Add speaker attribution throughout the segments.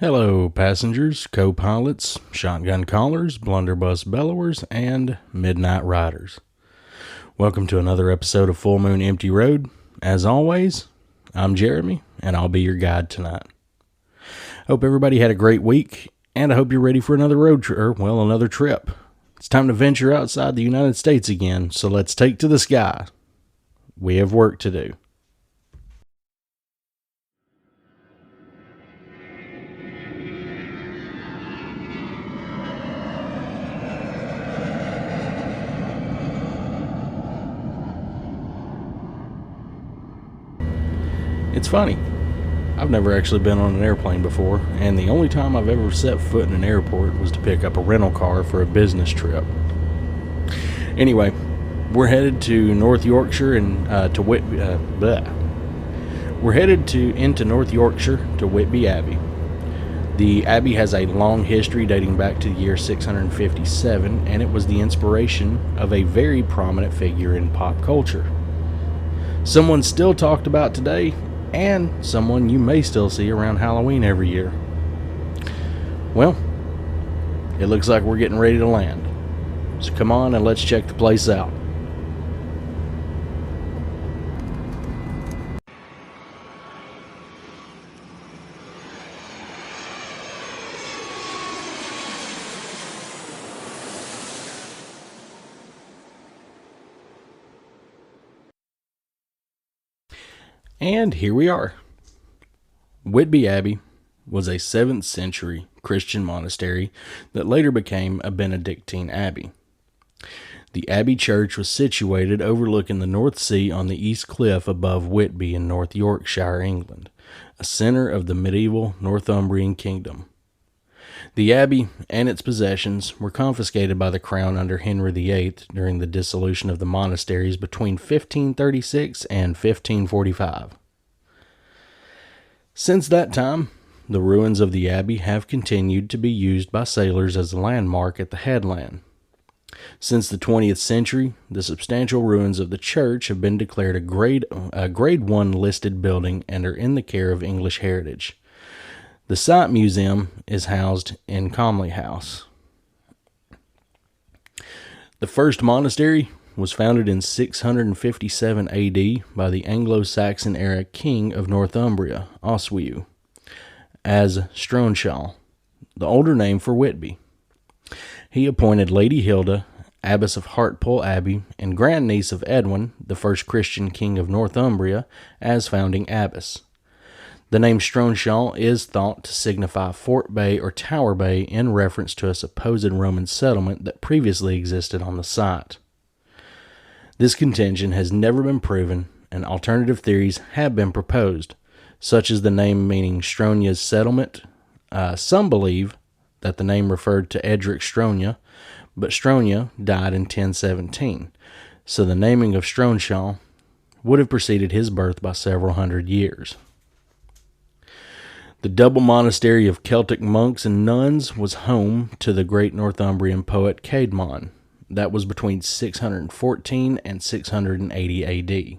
Speaker 1: Hello, passengers, co-pilots, shotgun callers, blunderbuss bellowers, and midnight riders. Welcome to another episode of Full Moon Empty Road. As always, I'm Jeremy, and I'll be your guide tonight. Hope everybody had a great week, and I hope you're ready for another another trip. It's time to venture outside the United States again, so let's take to the sky. We have work to do. It's funny, I've never actually been on an airplane before, and the only time I've ever set foot in an airport was to pick up a rental car for a business trip. Anyway, we're headed to North Yorkshire and to Whitby. We're headed into North Yorkshire to Whitby Abbey. The Abbey has a long history dating back to the year 657, and it was the inspiration of a very prominent figure in pop culture. Someone still talked about today, and someone you may still see around Halloween every year. Well, it looks like we're getting ready to land. So come on and let's check the place out. And here we are. Whitby Abbey was a 7th century Christian monastery that later became a Benedictine abbey. The abbey church was situated overlooking the North Sea on the east cliff above Whitby in North Yorkshire, England, a center of the medieval Northumbrian kingdom. The abbey and its possessions were confiscated by the crown under Henry VIII during the dissolution of the monasteries between 1536 and 1545. Since that time, the ruins of the abbey have continued to be used by sailors as a landmark at the headland. Since the 20th century, the substantial ruins of the church have been declared a Grade 1 listed building and are in the care of English Heritage. The site museum is housed in Comley House. The first monastery was founded in 657 AD by the Anglo-Saxon era king of Northumbria, Oswiu, as Stronshaw, the older name for Whitby. He appointed Lady Hilda, abbess of Hartpole Abbey, and grandniece of Edwin, the first Christian king of Northumbria, as founding abbess. The name Stronshaw is thought to signify Fort Bay or Tower Bay in reference to a supposed Roman settlement that previously existed on the site. This contention has never been proven, and alternative theories have been proposed, such as the name meaning Stronya's settlement. Some believe that the name referred to Edric Stronya, but Stronya died in 1017, so the naming of Stronshaw would have preceded his birth by several hundred years. The double monastery of Celtic monks and nuns was home to the great Northumbrian poet Caedmon. That was between 614 and 680 AD.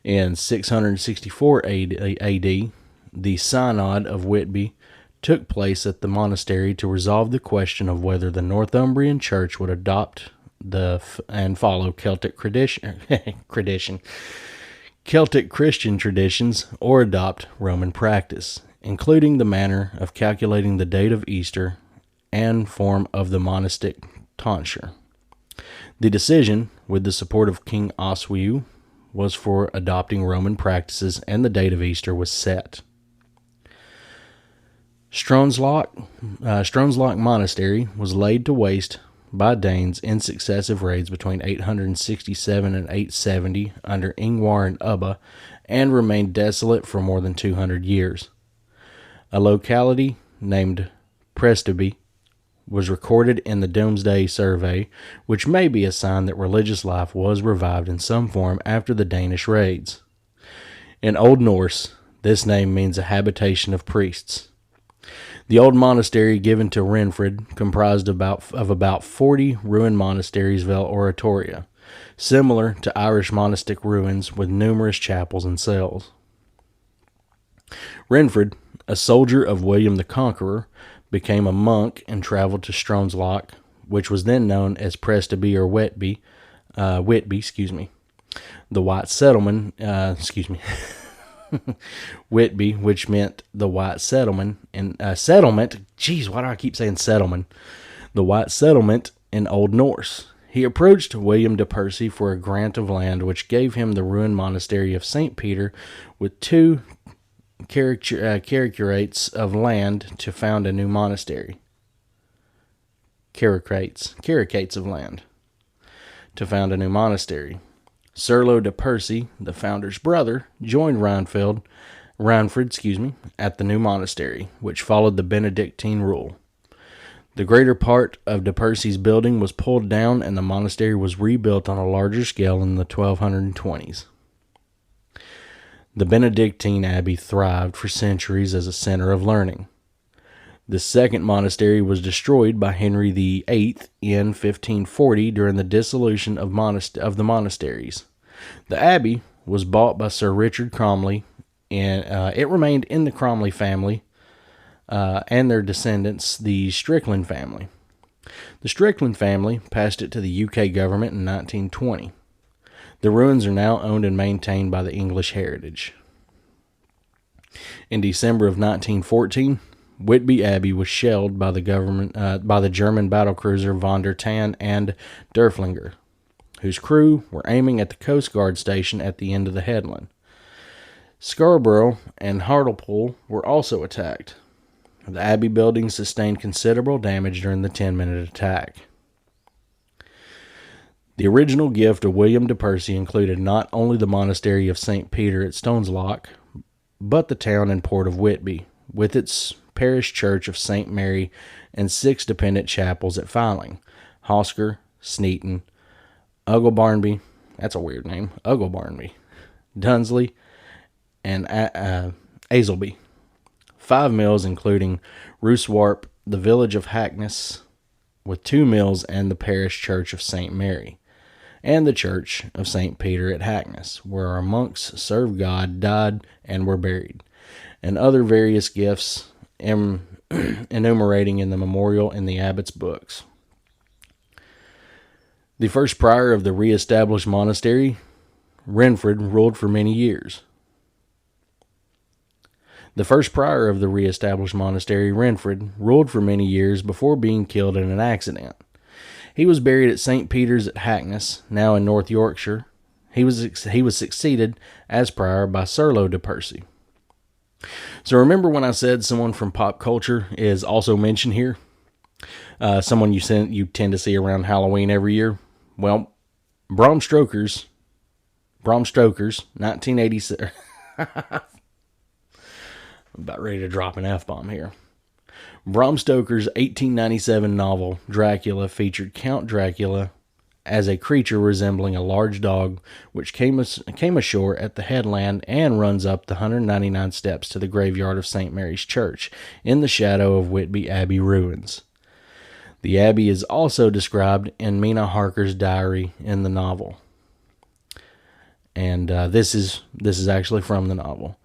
Speaker 1: In 664 AD, the Synod of Whitby took place at the monastery to resolve the question of whether the Northumbrian church would adopt and follow Celtic Christian traditions or adopt Roman practice, including the manner of calculating the date of Easter and form of the monastic tonsure. The decision, with the support of King Oswiu, was for adopting Roman practices, and the date of Easter was set. Stronslock Monastery was laid to waste by Danes in successive raids between 867 and 870 under Ingvar and Ubba, and remained desolate for more than 200 years. A locality named Presteby was recorded in the Domesday Survey, which may be a sign that religious life was revived in some form after the Danish raids. In Old Norse, this name means a habitation of priests. The old monastery given to Renfred comprised of about 40 ruined monasteries vel oratoria, similar to Irish monastic ruins with numerous chapels and cells. Renfred, A soldier of William the Conqueror, became a monk and traveled to Stronslach, which was then known as Presteby or Whitby. The white settlement, Whitby, which meant the white settlement, and settlement. Geez, why do I keep saying settlement? The white settlement in Old Norse. He approached William de Percy for a grant of land, which gave him the ruined monastery of St. Peter with two caricates of land to found a new monastery. Caricates of land to found a new monastery. Serlo de Percy, the founder's brother, joined Reinfrid, at the new monastery, which followed the Benedictine rule. The greater part of de Percy's building was pulled down, and the monastery was rebuilt on a larger scale in the 1220s. The Benedictine Abbey thrived for centuries as a center of learning. The second monastery was destroyed by Henry VIII in 1540 during the dissolution of the monasteries. The abbey was bought by Sir Richard Cromley, and it remained in the Cromley family and their descendants, the Strickland family. The Strickland family passed it to the UK government in 1920. The ruins are now owned and maintained by the English Heritage. In December of 1914, Whitby Abbey was shelled by the German battlecruiser von der Tann and Derfflinger, whose crew were aiming at the Coast Guard station at the end of the headland. Scarborough and Hartlepool were also attacked. The Abbey building sustained considerable damage during the 10-minute attack. The original gift of William de Percy included not only the monastery of St. Peter at Stronslach, but the town and port of Whitby, with its parish church of St. Mary and 6 dependent chapels at Filing, Hosker, Sneaton, Ugglebarnby, that's a weird name, Ugglebarnby, Dunsley, and Azelby. 5 mills including Rooswarp, the village of Hackness, with 2 mills and the parish church of St. Mary, and the church of St. Peter at Hackness, where our monks served God, died, and were buried, and other various gifts enumerating in the memorial in the abbot's books. The first prior of the re-established monastery, Renfrid, ruled for many years. The first prior of the re-established monastery, Renfrid, ruled for many years before being killed in an accident. He was buried at St. Peter's at Hackness, now in North Yorkshire. He was succeeded as prior by Serlo de Percy. So remember when I said someone from pop culture is also mentioned here? Someone you tend to see around Halloween every year? Well, Bram Stoker's 1987... I'm about ready to drop an F-bomb here. Bram Stoker's 1897 novel, Dracula, featured Count Dracula as a creature resembling a large dog, which came ashore at the headland and runs up the 199 steps to the graveyard of St. Mary's Church in the shadow of Whitby Abbey ruins. The abbey is also described in Mina Harker's diary in the novel. And this is actually from the novel.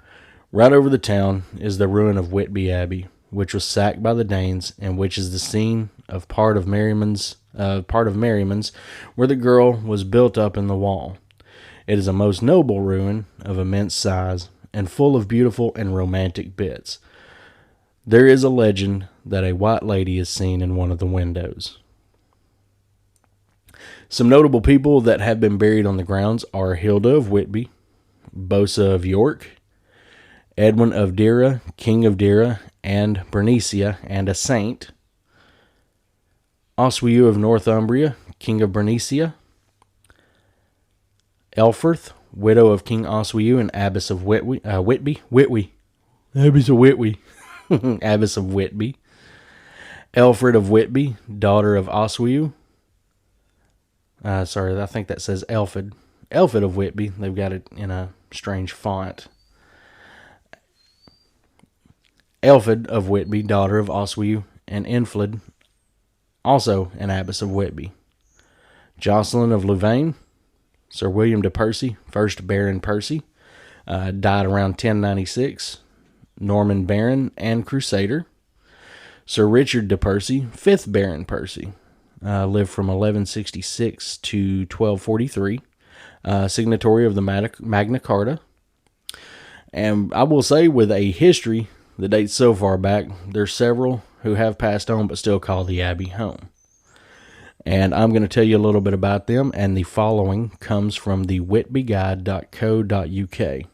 Speaker 1: Right over the town is the ruin of Whitby Abbey, which was sacked by the Danes, and which is the scene of part of Merriman's, where the girl was built up in the wall. It is a most noble ruin of immense size and full of beautiful and romantic bits. There is a legend that a white lady is seen in one of the windows. Some notable people that have been buried on the grounds are Hilda of Whitby, Bosa of York, Edwin of Deira, King of Deira, and Bernicia, and a saint. Oswiu of Northumbria, King of Bernicia. Elfrith, widow of King Oswiu and Abbess of Whitby. Abbess of Whitby. Abbess of Whitby. Elfrid of Whitby, daughter of Oswiu. I think that says Elfid. Elfid of Whitby. They've got it in a strange font. Elfid of Whitby, daughter of Oswiu, and Enflid, also an abbess of Whitby. Jocelyn of Louvain, Sir William de Percy, first Baron Percy, died around 1096. Norman Baron and Crusader. Sir Richard de Percy, 5th Baron Percy, lived from 1166 to 1243, signatory of the Magna Carta. And I will say, with a history that dates so far back, there's several who have passed on but still call the Abbey home. And I'm going to tell you a little bit about them, and the following comes from the whitbyguide.co.uk.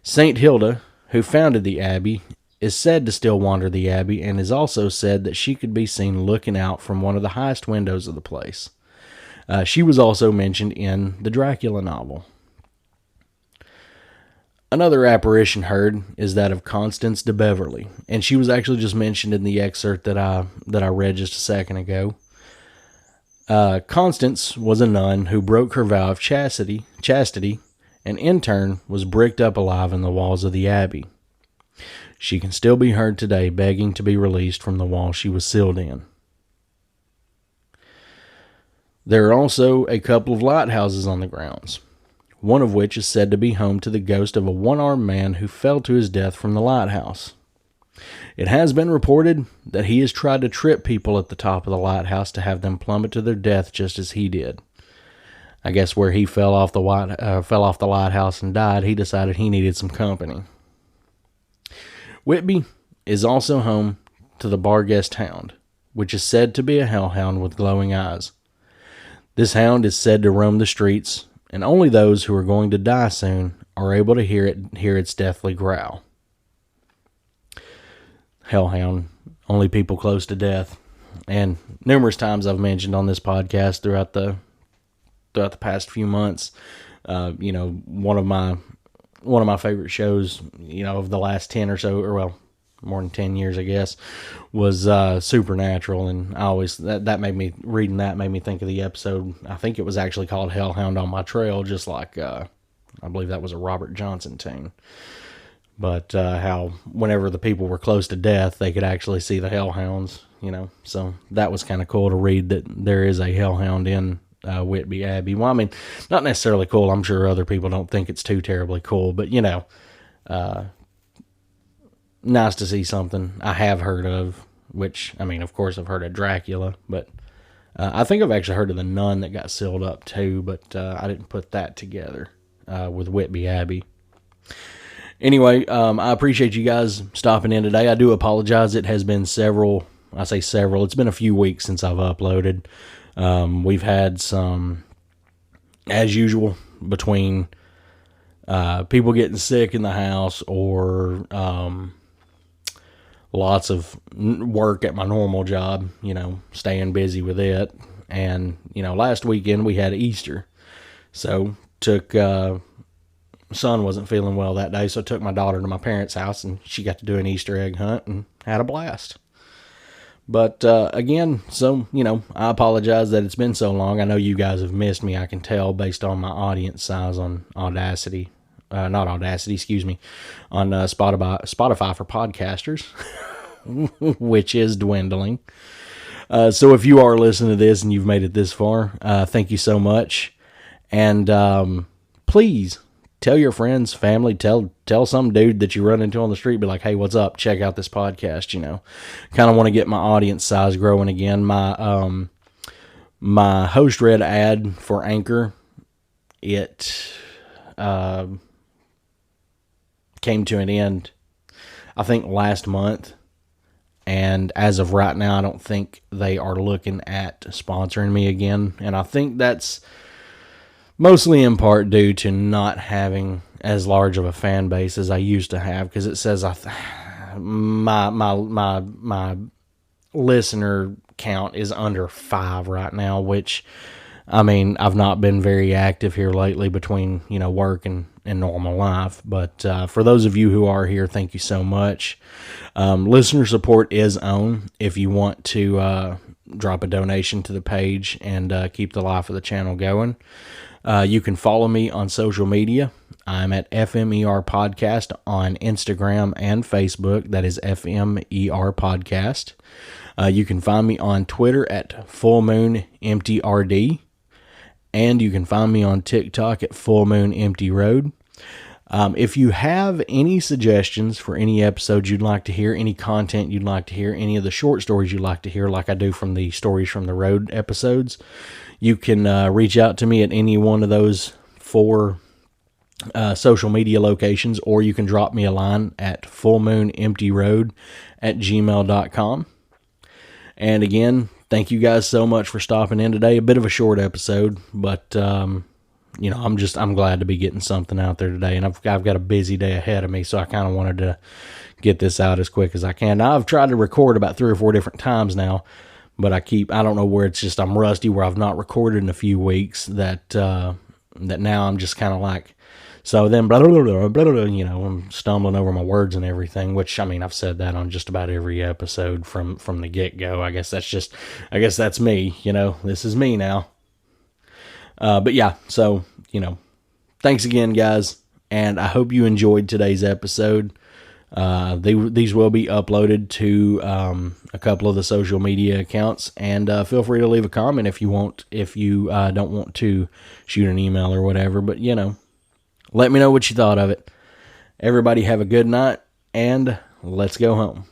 Speaker 1: St. Hilda, who founded the Abbey, is said to still wander the Abbey, and is also said that she could be seen looking out from one of the highest windows of the place. She was also mentioned in the Dracula novel. Another apparition heard is that of Constance de Beverley, and she was actually just mentioned in the excerpt that I read just a second ago. Constance was a nun who broke her vow of chastity, and in turn was bricked up alive in the walls of the Abbey. She can still be heard today begging to be released from the wall she was sealed in. There are also a couple of lighthouses on the grounds, one of which is said to be home to the ghost of a one-armed man who fell to his death from the lighthouse. It has been reported that he has tried to trip people at the top of the lighthouse to have them plummet to their death just as he did. I guess where he fell off the lighthouse and died, he decided he needed some company. Whitby is also home to the Barguest Hound, which is said to be a hellhound with glowing eyes. This hound is said to roam the streets, and only those who are going to die soon are able to hear its deathly growl. Hellhound, only people close to death. And numerous times I've mentioned on this podcast throughout the past few months, one of my favorite shows, of the last 10 or so, or well, more than 10 years, I guess, was Supernatural. And I always, that made me, reading that made me think of the episode. I think it was actually called Hellhound on My Trail, just like, I believe that was a Robert Johnson tune. But how whenever the people were close to death, they could actually see the hellhounds, So that was kind of cool to read that there is a hellhound in Whitby Abbey. Well, I mean, not necessarily cool. I'm sure other people don't think it's too terribly cool, but, nice to see something I have heard of, which, I mean, of course, I've heard of Dracula, but I think I've actually heard of the nun that got sealed up too, but I didn't put that together with Whitby Abbey. Anyway, I appreciate you guys stopping in today. I do apologize. It has been it's been a few weeks since I've uploaded. We've had some, as usual, between people getting sick in the house or lots of work at my normal job, staying busy with it. And, last weekend we had Easter. So son wasn't feeling well that day, so I took my daughter to my parents' house, and she got to do an Easter egg hunt and had a blast. But again, so, I apologize that it's been so long. I know you guys have missed me, I can tell, based on my audience size on on Spotify for podcasters, which is dwindling. So if you are listening to this and you've made it this far, thank you so much. And please tell your friends, family, tell some dude that you run into on the street, be like, hey, what's up? Check out this podcast, Kind of want to get my audience size growing again. My host read ad for Anchor, it came to an end, I think, last month. And as of right now, I don't think they are looking at sponsoring me again. And I think that's mostly in part due to not having as large of a fan base as I used to have, because it says my listener count is under 5 right now, which, I mean, I've not been very active here lately between, work and normal life. But for those of you who are here, thank you so much. Listener support is on if you want to drop a donation to the page and keep the life of the channel going. You can follow me on social media. I'm at FMER Podcast on Instagram and Facebook. That is FMER Podcast. You can find me on Twitter at FullMoonEmptyRD. And you can find me on TikTok at FullMoonEmptyRoad. If you have any suggestions for any episodes you'd like to hear, any content you'd like to hear, any of the short stories you'd like to hear, like I do from the Stories from the Road episodes, you can reach out to me at any one of those 4 social media locations, or you can drop me a line at fullmoonemptyroad@gmail.com. And again, thank you guys so much for stopping in today. A bit of a short episode, but I'm glad to be getting something out there today, and I've got a busy day ahead of me, so I kind of wanted to get this out as quick as I can. Now, I've tried to record about 3 or 4 different times now, but I don't know where it's just I'm rusty, where I've not recorded in a few weeks, that now I'm just kind of like, so then blah, blah, blah, blah, blah, I'm stumbling over my words and everything, which, I mean, I've said that on just about every episode from the get-go. I guess that's me, this is me now. But yeah, so, thanks again, guys, and I hope you enjoyed today's episode. These will be uploaded to a couple of the social media accounts, and feel free to leave a comment if you don't want to shoot an email or whatever, but, let me know what you thought of it. Everybody have a good night, and let's go home.